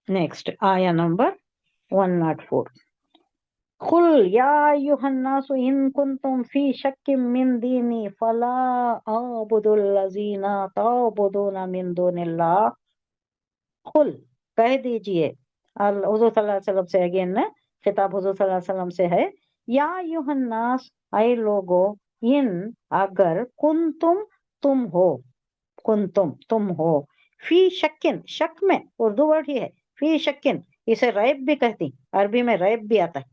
Next, ayah number 104. قل يا أيها الناس إن كنتم في شك من ديني فلا أعبد الذين تعبدون من دون الله. قل कह दीजिए, हुजूर सल्लल्लाहु अलैहि वसल्लम से अगेन ना, खिताब हुजूर सल्लल्लाहु अलैहि वसल्लम से है, या युहन्नास, ऐ लोगो, इन अगर, तुम हो, तुम हो, फी शक्किन, शक में, उर्दू वर्ड ही है, फी शक्किन, इसे रैब भी कहती, अरबी में रैब भी आता है,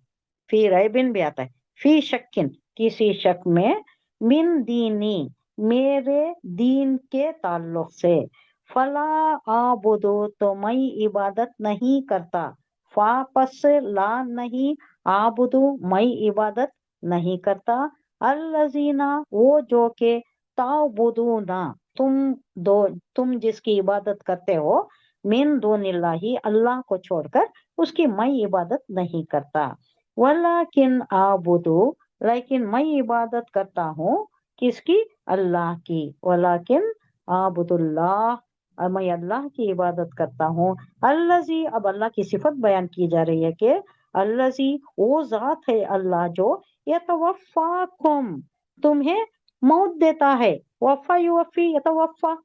फी रैबिन भी आता है, फी शक्किन, किसी शक में, मिन दीनी, मेरे दीन के ताल्लुक से, फला आबुदो, तो मैं इबादत नहीं करता, फा पस ला नहीं, आबुदु मैं इबादत नहीं करता, अल्लजीना वो जो के, ताबुदूना तुम जिसकी इबादत करते हो, मिन दूनिल्लाही अल्लाह को छोड़कर, उसकी मैं इबादत नहीं करता, वलाकिन आबुदु, लेकिन मैं इबादत करता हूँ किसकी, अल्लाह की, वलाकिन आबुदुल्लाह, और मैं अल्लाह की इबादत करता हूँ, अल्लजी, अब अल्लाह की सिफत बयान की जा रही है कि अल्लजी वो जात है अल्लाह जो यतवफ़ाकुम तुम्हें मौत देता है, वफ़ा युवफ़ी यतवफ़ा,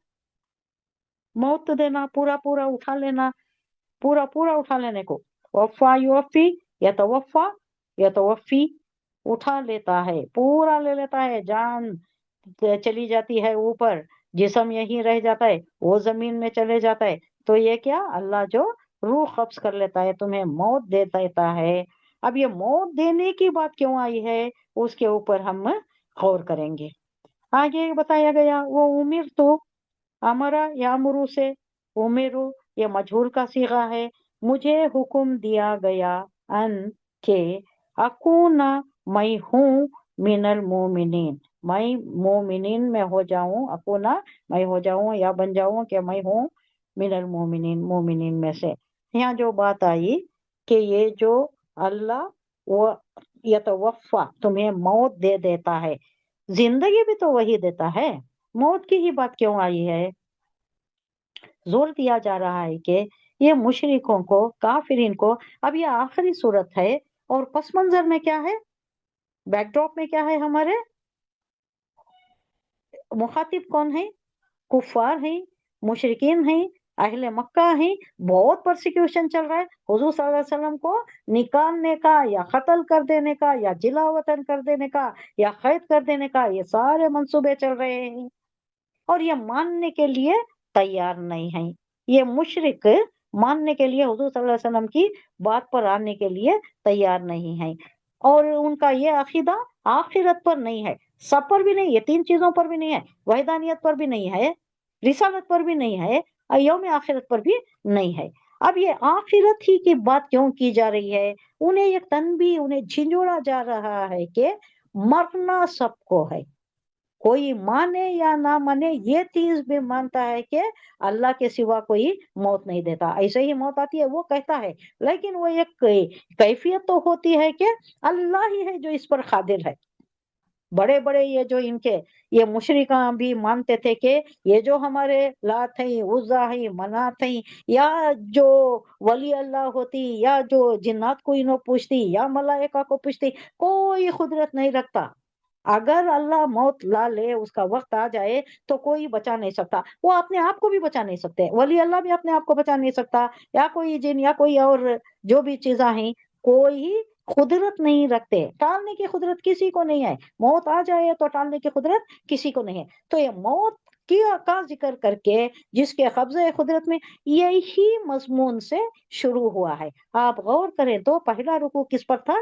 मौत देना, पूरा पूरा उठा लेना, पूरा पूरा उठा लेने को, वफ़ा युवफ़ी यतवफ़ा, यतवफ़ी उठा लेता है, पूरा ले लेता है, जान चली जाती है ऊपर, जिस्म यहीं रह जाता है, वो जमीन में चले जाता है, तो ये क्या, अल्लाह जो रूह कब्ज कर लेता है, तुम्हें मौत दे देता है। अब ये मौत देने की बात क्यों आई है, उसके ऊपर हम गौर करेंगे। आगे बताया गया, वो उमिर तो, अमरा या मुरु से, उमिरु ये मजहूर का सीगा है, मुझे हुक्म दिया गया, अन के, अकूना मैं हूँ, मिनल मोमिनीन मैं मोमिनीन में हो जाऊं, अकूना मैं हो जाऊं या बन जाऊं कि मैं हूँ, मिनल मोमिनीन मोमिनीन में से। यहाँ जो बात आई कि ये जो अल्लाह वो यतवफ़ा तुम्हें मौत दे देता है, जिंदगी भी तो वही देता है, मौत की ही बात क्यों आई है। जोर दिया जा रहा है कि ये मुशरिकों को, काफिरीन को, अब ये आखिरी सूरत है, और पस मंजर में क्या है, बैकड्रॉप में क्या है, हमारे मुखातिब कौन है, कुफार है, मुशरिकीन है, अहले मक्का है, बहुत परसिक्यूशन चल रहा है, हुजूर सल्लल्लाहु अलैहि वसल्लम को निकालने का या कत्ल कर देने का या जिला वतन कर देने का या कैद कर देने का, ये सारे मंसूबे चल रहे हैं, और ये मानने के लिए तैयार नहीं है, ये मुशरिक मानने के लिए, हुजूर सल्लल्लाहु अलैहि वसल्लम की बात पर आने के लिए तैयार नहीं है, और उनका ये अकीदा आखिरत पर नहीं है, सब पर भी नहीं, ये तीन चीजों पर भी नहीं है, वहदानियत पर भी नहीं है, रिसालत पर भी नहीं है, और यौम आखिरत पर भी नहीं है। अब ये आखिरत ही की बात क्यों की जा रही है, उन्हें एक तनबी, उन्हें झिंझोड़ा जा रहा है कि मरना सबको है, कोई माने या ना माने, ये चीज भी मानता है कि अल्लाह के सिवा कोई मौत नहीं देता, ऐसे ही मौत आती है वो कहता है, लेकिन वो एक कैफियत तो होती है कि अल्लाह ही है जो इस पर कादिर है। बड़े बड़े ये जो इनके ये मुशरिका भी मानते थे कि ये जो हमारे लात है, उज्जा है, मनात है, या जो वली अल्लाह होती, या जो जिन्नात को इन्हों पूछती, या मलाइका को पूछती, कोई कुदरत नहीं रखता, अगर अल्लाह मौत ला ले, उसका वक्त आ जाए, तो कोई बचा नहीं सकता, वो अपने आप को भी बचा नहीं सकते, वली अल्लाह भी अपने आप को बचा नहीं सकता, या कोई जिन या कोई और जो भी चीजा हैं, कोई कुदरत नहीं रखते, टालने की कुदरत किसी को नहीं है, मौत आ जाए तो टालने की कुदरत किसी को नहीं है, तो ये मौत की का जिक्र करके जिसके कब्जे कुदरत में, यही मजमून से शुरू हुआ है। आप गौर करें तो पहला रुकू किस पर था,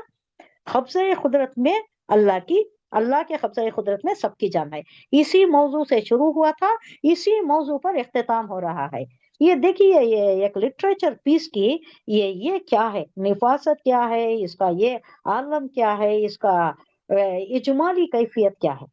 कब्जे कुदरत में अल्लाह की, अल्लाह के कब्जे कुदरत में सबकी जान है, इसी मौजू से शुरू हुआ था, इसी मौजू पर इख्तिताम हो रहा है। ये देखिए, ये एक लिटरेचर पीस की ये क्या है, निफासत क्या है इसका, ये आलम क्या है इसका, इजमाली कैफियत क्या है,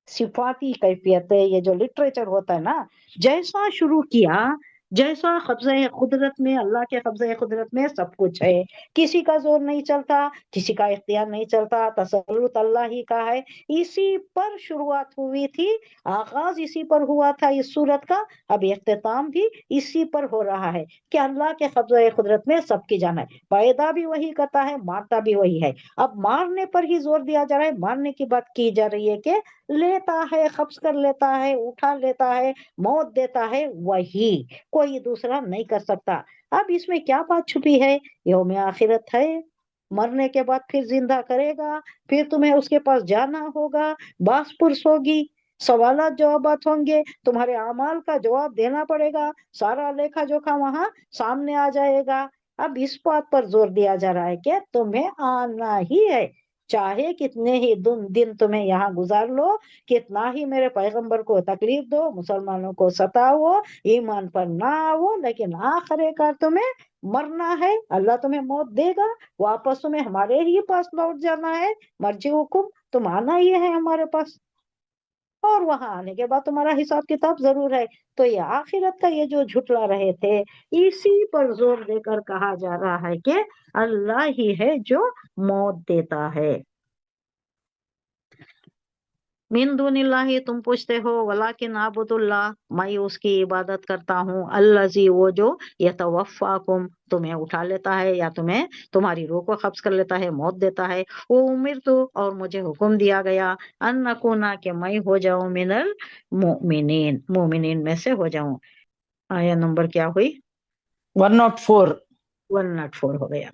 सिफाती कैफियत है, ये जो लिटरेचर होता है ना, जैसा शुरू किया जैसा कब्ज़े कुदरत में, अल्लाह के कब्ज़े कुदरत में सब कुछ है, किसी का जोर नहीं चलता, किसी का इख्तियार नहीं चलता, तसल्लुत अल्लाह ही का है। इसी पर शुरुआत हुई थी, आगाज इसी पर हुआ था इस सूरत का, अब इख्तिताम भी इसी पर हो रहा है कि अल्लाह के कब्ज़े कुदरत में सबकी जान है, पैदा भी वही करता है, मारता भी वही है। अब मारने पर ही जोर दिया जा रहा है, मारने की बात की जा रही है कि लेता है, कब्ज़ कर लेता है, उठा लेता है, मौत देता है, वही, कोई दूसरा नहीं कर सकता। अब इसमें क्या बात छुपी है? यौम आखिरत है, मरने के बाद फिर जिंदा करेगा, फिर तुम्हें उसके पास जाना होगा, बास पुरस होगी, सवालात जवाबात होंगे, तुम्हारे अमाल का जवाब देना पड़ेगा, सारा लेखा जोखा वहां सामने आ जाएगा। अब इस बात पर जोर दिया जा रहा है कि तुम्हें आना ही है, चाहे कितने ही दिन तुम्हें यहाँ गुजार लो, कितना ही मेरे पैगंबर को तकलीफ दो, मुसलमानों को सताओ, ईमान पर ना आओ, लेकिन आखिरकार तुम्हें मरना है, अल्लाह तुम्हें मौत देगा, वापस तुम्हें हमारे ही पास लौट जाना है, मर्जी हुकुम, तुम आना ही है हमारे पास, और वहां आने के बाद तुम्हारा हिसाब किताब जरूर है। तो ये आखिरत का ये जो झुटला रहे थे, इसी पर जोर देकर कहा जा रहा है कि अल्लाह ही है जो मौत देता है। मिन दुनिल्लाही, तुम पूछते हो, वलाकिन आबुदुल्लाह, मैं उसकी इबादत करता हूँ, अल्लज़ी, वो जो यतवफ़्फ़ाकुम, तुम्हें उठा लेता है या तुम्हें तुम्हारी रूह को कब्ज कर लेता है, मौत देता है। वो उमिरतु, और मुझे हुक्म दिया गया, अन नकूना, कि मैं हो जाऊं मिनल मोमिनीन, मोमिनीन में से हो जाऊं। आया नंबर क्या हुई? 104। 104 हो गया।